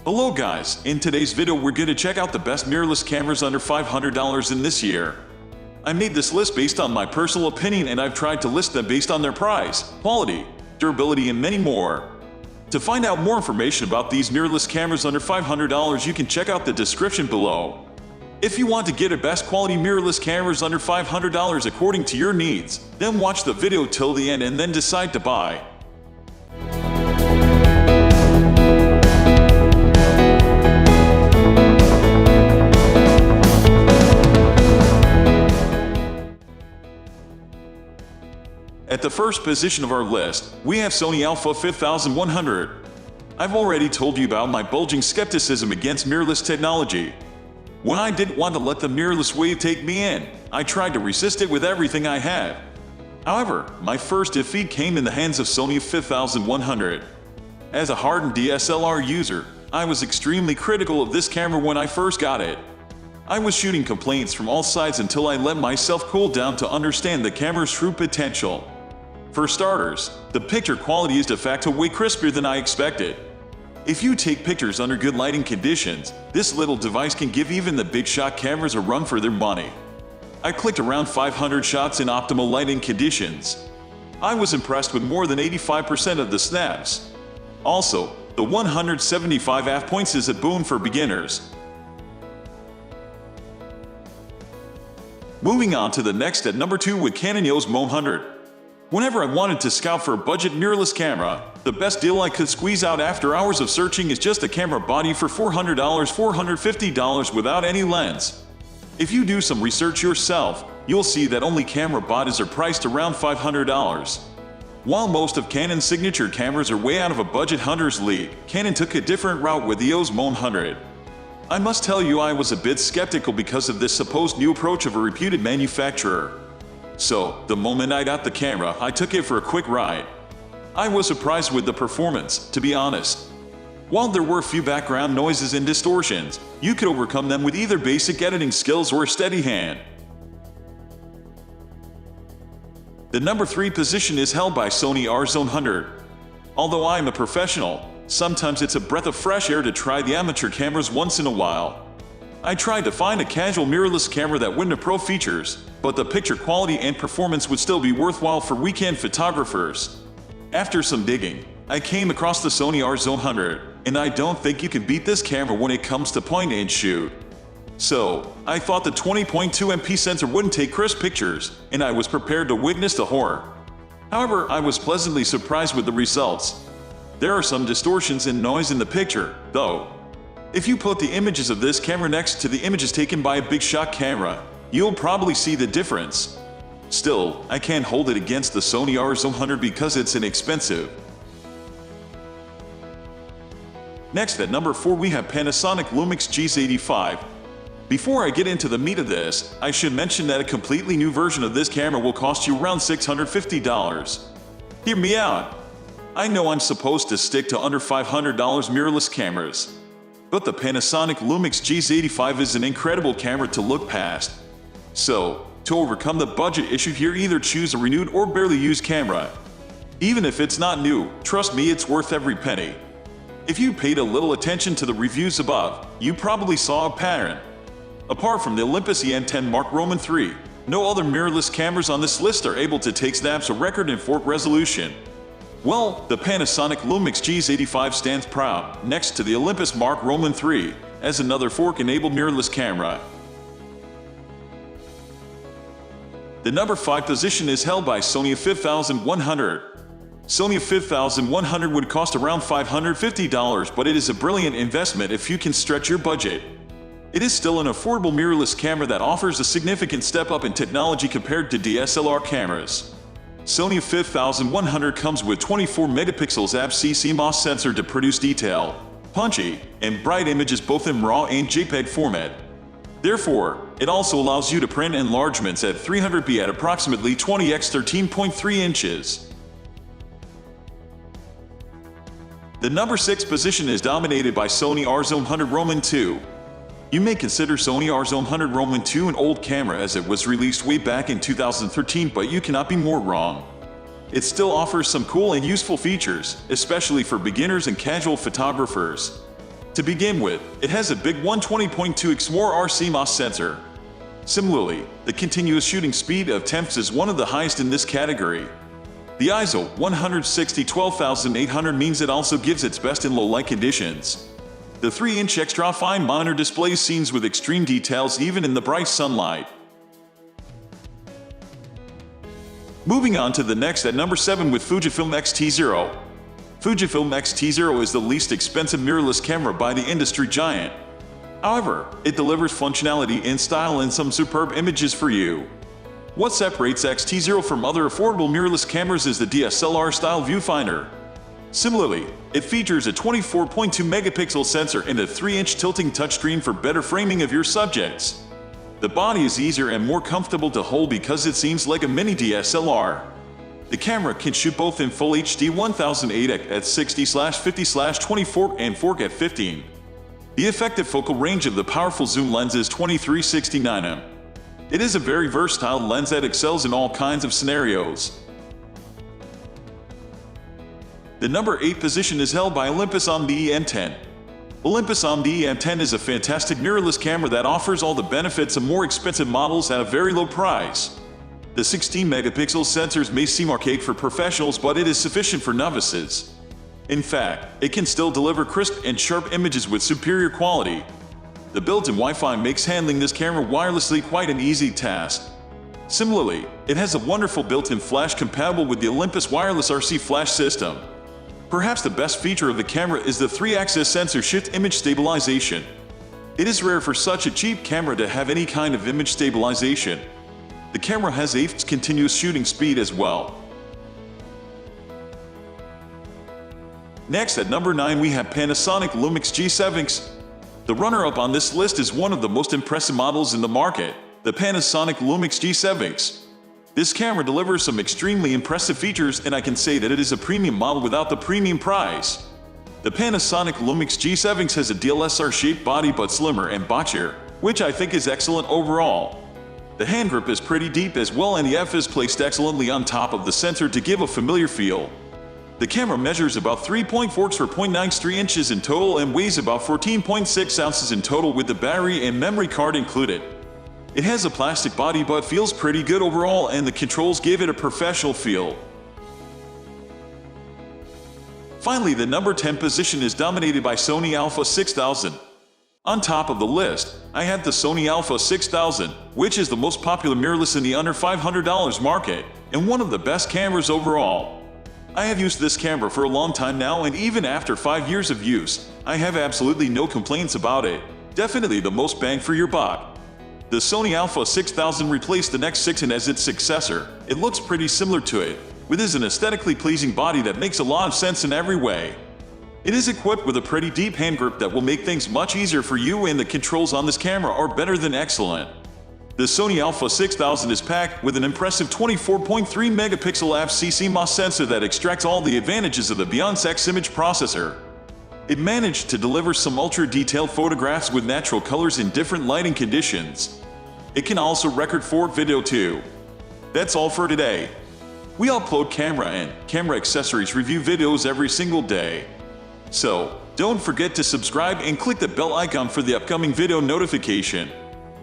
Hello guys, in today's video we're going to check out the best mirrorless cameras under $500 in this year. I made this list based on my personal opinion and I've tried to list them based on their price, quality, durability and many more. To find out more information about these mirrorless cameras under $500 you can check out the description below. If you want to get a best quality mirrorless cameras under $500 according to your needs, then watch the video till the end and then decide to buy. At the first position of our list, we have Sony Alpha 5100. I've already told you about my bulging skepticism against mirrorless technology. When I didn't want to let the mirrorless wave take me in, I tried to resist it with everything I had. However, my first defeat came in the hands of Sony 5100. As a hardened DSLR user, I was extremely critical of this camera when I first got it. I was shooting complaints from all sides until I let myself cool down to understand the camera's true potential. For starters, the picture quality is de facto way crispier than I expected. If you take pictures under good lighting conditions, this little device can give even the big shot cameras a run for their money. I clicked around 500 shots in optimal lighting conditions. I was impressed with more than 85% of the snaps. Also, the 175 f/points is a boon for beginners. Moving on to the next at number 2 with Canon EOS M100. Whenever I wanted to scout for a budget mirrorless camera, the best deal I could squeeze out after hours of searching is just a camera body for $400, $450 without any lens. If you do some research yourself, you'll see that only camera bodies are priced around $500. While most of Canon's signature cameras are way out of a budget hunter's league, Canon took a different route with the EOS M100. I must tell you I was a bit skeptical because of this supposed new approach of a reputed manufacturer. So, the moment I got the camera, I took it for a quick ride. I was surprised with the performance, to be honest. While there were a few background noises and distortions, you could overcome them with either basic editing skills or a steady hand. The number 3 position is held by Sony R700. Although I am a professional, sometimes it's a breath of fresh air to try the amateur cameras once in a while. I tried to find a casual mirrorless camera that wouldn't have pro features, but the picture quality and performance would still be worthwhile for weekend photographers. After some digging, I came across the Sony R200, and I don't think you can beat this camera when it comes to point-and-shoot. So, I thought the 20.2 MP sensor wouldn't take crisp pictures, and I was prepared to witness the horror. However, I was pleasantly surprised with the results. There are some distortions and noise in the picture, though. If you put the images of this camera next to the images taken by a big shot camera, you'll probably see the difference. Still, I can't hold it against the Sony R700 because it's inexpensive. Next at number 4 we have Panasonic Lumix G85. Before I get into the meat of this, I should mention that a completely new version of this camera will cost you around $650. Hear me out. I know I'm supposed to stick to under $500 mirrorless cameras. But the Panasonic Lumix G85 is an incredible camera to look past. So, to overcome the budget issue here, either choose a renewed or barely used camera. Even if it's not new, trust me, it's worth every penny. If you paid a little attention to the reviews above, you probably saw a pattern. Apart from the Olympus OM Mark III, no other mirrorless cameras on this list are able to take snaps a record in fork resolution. Well, the Panasonic Lumix G85 stands proud, next to the Olympus Mark III, as another fork-enabled mirrorless camera. The number 5 position is held by Sony 5100. Sony 5100 would cost around $550, but it is a brilliant investment if you can stretch your budget. It is still an affordable mirrorless camera that offers a significant step up in technology compared to DSLR cameras. Sony 5100 comes with 24 megapixels APS-C CMOS sensor to produce detailed, punchy, and bright images both in RAW and JPEG format. Therefore, it also allows you to print enlargements at 300p at approximately 20 x 13.3 inches. The number 6 position is dominated by Sony R700 II. You may consider Sony R700 II an old camera as it was released way back in 2013, but you cannot be more wrong. It still offers some cool and useful features, especially for beginners and casual photographers. To begin with, it has a big 120.2x more CMOS sensor. Similarly, the continuous shooting speed of temps is one of the highest in this category. The ISO 160-12800 means it also gives its best in low light conditions. The 3-inch extra fine monitor displays scenes with extreme details even in the bright sunlight. Moving on to the next at number 7 with Fujifilm X-T0. Fujifilm X-T0 is the least expensive mirrorless camera by the industry giant. However, it delivers functionality and style and some superb images for you. What separates X-T0 from other affordable mirrorless cameras is the DSLR-style viewfinder. Similarly, it features a 24.2 megapixel sensor and a 3-inch tilting touchscreen for better framing of your subjects. The body is easier and more comfortable to hold because it seems like a mini DSLR. The camera can shoot both in Full HD 1008x at 60/50/24 and 4K at 15. The effective focal range of the powerful zoom lens is 2369mm. It is a very versatile lens that excels in all kinds of scenarios. The number 8 position is held by Olympus OM DM10. Olympus OM DM10 is a fantastic mirrorless camera that offers all the benefits of more expensive models at a very low price. The 16-megapixel sensors may seem archaic for professionals, but it is sufficient for novices. In fact, it can still deliver crisp and sharp images with superior quality. The built-in Wi-Fi makes handling this camera wirelessly quite an easy task. Similarly, it has a wonderful built-in flash compatible with the Olympus Wireless RC flash system. Perhaps the best feature of the camera is the 3-axis sensor shift image stabilization. It is rare for such a cheap camera to have any kind of image stabilization. The camera has 8 continuous shooting speed as well. Next at number 9 we have Panasonic Lumix G7X. The runner-up on this list is one of the most impressive models in the market, the Panasonic Lumix G7X. This camera delivers some extremely impressive features, and I can say that it is a premium model without the premium price. The Panasonic Lumix G7X has a DLSR-shaped body but slimmer and boxier, which I think is excellent overall. The hand grip is pretty deep as well, and the F is placed excellently on top of the sensor to give a familiar feel. The camera measures about 3.4 for 0.93 inches in total and weighs about 14.6 ounces in total with the battery and memory card included. It has a plastic body but feels pretty good overall, and the controls give it a professional feel. Finally, the number 10 position is dominated by Sony Alpha 6000. On top of the list, I have the Sony Alpha 6000, which is the most popular mirrorless in the under $500 market, and one of the best cameras overall. I have used this camera for a long time now, and even after 5 years of use, I have absolutely no complaints about it. Definitely the most bang for your buck. The Sony Alpha 6000 replaced the X6 as its successor. It looks pretty similar to it, with an aesthetically pleasing body that makes a lot of sense in every way. It is equipped with a pretty deep hand grip that will make things much easier for you, and the controls on this camera are better than excellent. The Sony Alpha 6000 is packed with an impressive 24.3 megapixel CMOS sensor that extracts all the advantages of the Beyond X image processor. It managed to deliver some ultra-detailed photographs with natural colors in different lighting conditions. It can also record 4K video too. That's all for today. We upload camera and camera accessories review videos every single day. So, don't forget to subscribe and click the bell icon for the upcoming video notification.